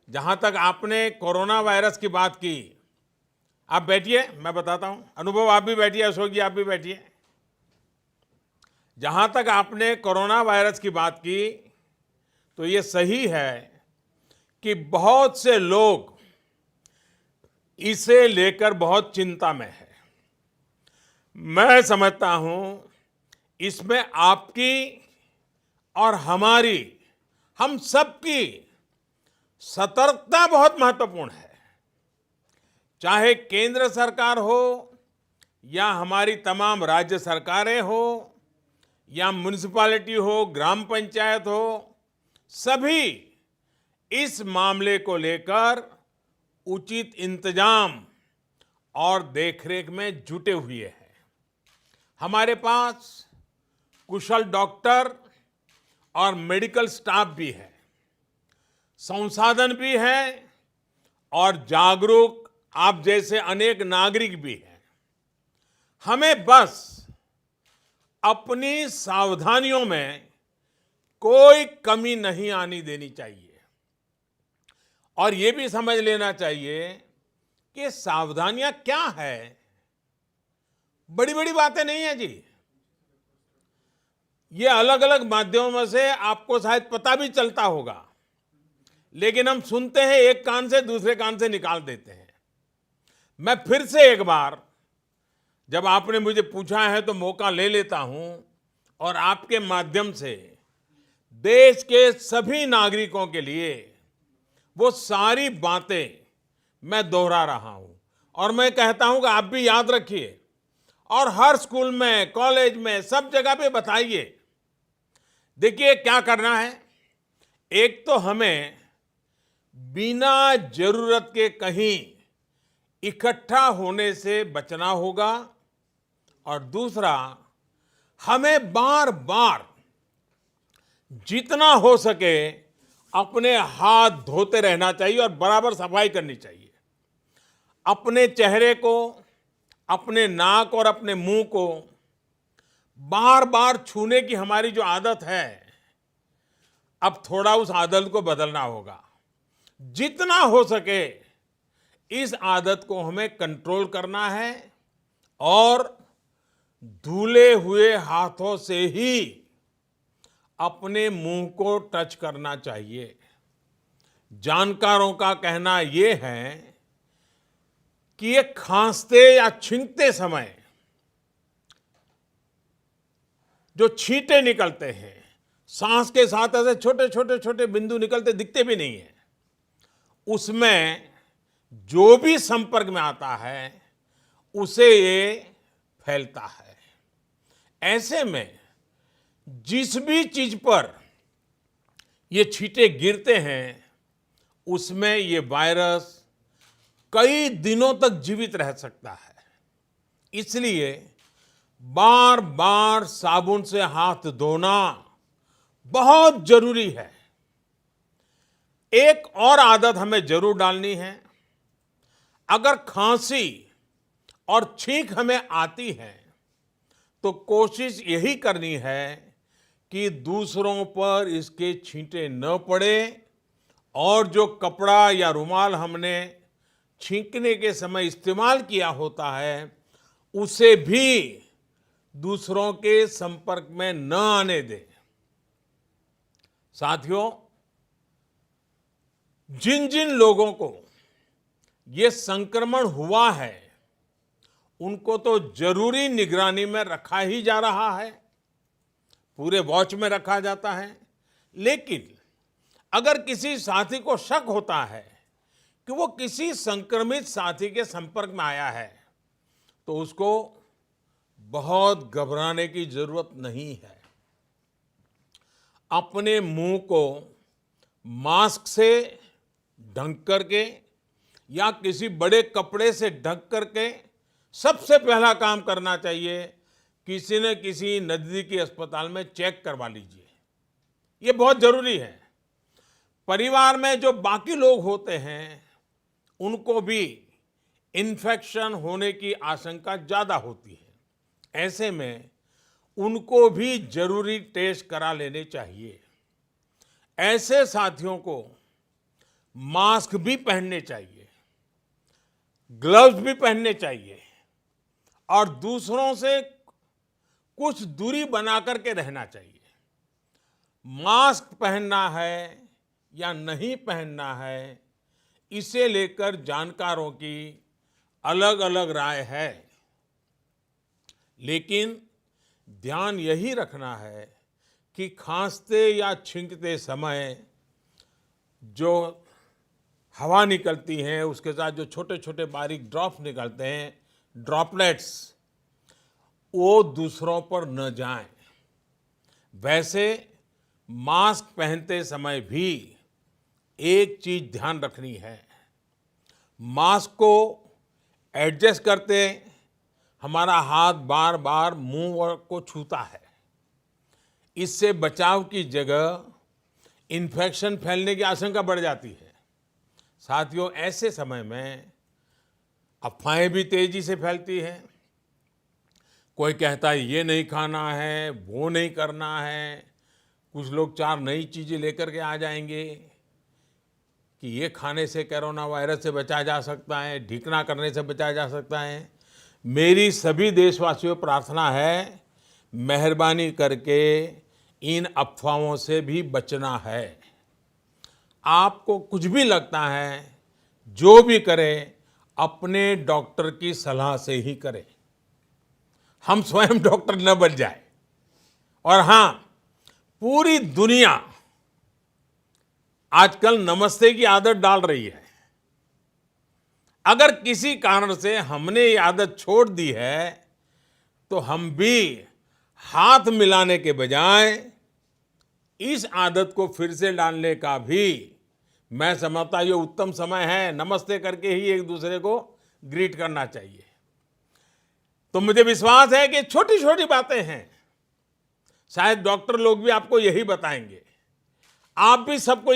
जहां तक आपने कोरोना वायरस की बात की, आप बैठिए, मैं बताता हूं। अनुभव, आप भी बैठिए। अशोक जी, आप भी बैठिए। जहां तक आपने कोरोना वायरस की बात की, तो ये सही है कि बहुत से लोग इसे लेकर बहुत चिंता में है। मैं समझता हूं इसमें आपकी और हमारी, हम सबकी सतर्कता बहुत महत्वपूर्ण है। चाहे केंद्र सरकार हो या हमारी तमाम राज्य सरकारें हो या म्युनिसिपैलिटी हो, ग्राम पंचायत हो, सभी इस मामले को लेकर उचित इंतजाम और देखरेख में जुटे हुए हैं। हमारे पास कुशल डॉक्टर और मेडिकल स्टाफ भी है, संसाधन भी है और जागरूक आप जैसे अनेक नागरिक भी हैं। हमें बस अपनी सावधानियों में कोई कमी नहीं आनी देनी चाहिए और ये भी समझ लेना चाहिए कि सावधानियां क्या है। बड़ी बड़ी बातें नहीं है जी। ये अलग अलग माध्यमों से आपको शायद पता भी चलता होगा, लेकिन हम सुनते हैं, एक कान से दूसरे कान से निकाल देते हैं। मैं फिर से एक बार, जब आपने मुझे पूछा है तो मौका ले लेता हूं और आपके माध्यम से देश के सभी नागरिकों के लिए वो सारी बातें मैं दोहरा रहा हूं और मैं कहता हूं कि आप भी याद रखिए और हर स्कूल में, कॉलेज में, सब जगह पे बताइए। देखिए क्या करना है। एक तो हमें बिना जरूरत के कहीं इकट्ठा होने से बचना होगा और दूसरा, हमें बार बार जितना हो सके अपने हाथ धोते रहना चाहिए और बराबर सफाई करनी चाहिए। अपने चेहरे को, अपने नाक और अपने मुंह को बार बार छूने की हमारी जो आदत है, अब थोड़ा उस आदत को बदलना होगा। जितना हो सके इस आदत को हमें कंट्रोल करना है और धुले हुए हाथों से ही अपने मुंह को टच करना चाहिए। जानकारों का कहना यह है कि ये खांसते या छींकते समय जो छींटे निकलते हैं, सांस के साथ ऐसे छोटे छोटे छोटे बिंदु निकलते दिखते भी नहीं है, उसमें जो भी संपर्क में आता है उसे ये फैलता है। ऐसे में जिस भी चीज पर ये छींटे गिरते हैं उसमें ये वायरस कई दिनों तक जीवित रह सकता है। इसलिए बार बार साबुन से हाथ धोना बहुत जरूरी है। एक और आदत हमें जरूर डालनी है। अगर खांसी और छींक हमें आती है तो कोशिश यही करनी है कि दूसरों पर इसके छींटे न पड़े और जो कपड़ा या रुमाल हमने छींकने के समय इस्तेमाल किया होता है उसे भी दूसरों के संपर्क में न आने दें। साथियों, जिन जिन लोगों को ये संक्रमण हुआ है उनको तो जरूरी निगरानी में रखा ही जा रहा है, पूरे वॉच में रखा जाता है। लेकिन अगर किसी साथी को शक होता है कि वो किसी संक्रमित साथी के संपर्क में आया है तो उसको बहुत घबराने की जरूरत नहीं है। अपने मुंह को मास्क से ढक करके या किसी बड़े कपड़े से ढक करके सबसे पहला काम करना चाहिए, किसी न किसी नजदीकी अस्पताल में चेक करवा लीजिए। ये बहुत जरूरी है। परिवार में जो बाकी लोग होते हैं उनको भी इन्फेक्शन होने की आशंका ज्यादा होती है। ऐसे में उनको भी जरूरी टेस्ट करा लेने चाहिए। ऐसे साथियों को मास्क भी पहनने चाहिए, ग्लव्स भी पहनने चाहिए और दूसरों से कुछ दूरी बना करके रहना चाहिए। मास्क पहनना है या नहीं पहनना है, इसे लेकर जानकारों की अलग अलग राय है, लेकिन ध्यान यही रखना है कि खांसते या छींकते समय जो हवा निकलती है, उसके साथ जो छोटे छोटे बारीक ड्रॉप्स निकलते हैं, ड्रॉपलेट्स, वो दूसरों पर न जाएं। वैसे मास्क पहनते समय भी एक चीज ध्यान रखनी है, मास्क को एडजस्ट करते हमारा हाथ बार बार मुंह को छूता है। इससे बचाव की जगह इन्फेक्शन फैलने की आशंका बढ़ जाती है। साथियों, ऐसे समय में अफवाहें भी तेजी से फैलती हैं। कोई कहता है ये नहीं खाना है, वो नहीं करना है। कुछ लोग 4 नई चीजें लेकर के आ जाएंगे कि ये खाने से कोरोना वायरस से बचा जा सकता है, ढीकना करने से बचा जा सकता है। मेरी सभी देशवासियों को प्रार्थना है, मेहरबानी करके इन अफवाहों से भी बचना है। आपको कुछ भी लगता है, जो भी करें, अपने डॉक्टर की सलाह से ही करें। हम स्वयं डॉक्टर न बन जाए। और हाँ, पूरी दुनिया आजकल नमस्ते की आदत डाल रही है। अगर किसी कारण से हमने ये आदत छोड़ दी है, तो हम भी हाथ मिलाने के बजाय इस आदत को फिर से डालने का भी मैं समझता ये उत्तम समय है। नमस्ते करके ही एक दूसरे को ग्रीट करना चाहिए। तो मुझे विश्वास है कि छोटी छोटी बातें हैं, शायद डॉक्टर लोग भी आपको यही बताएंगे। आप भी सबको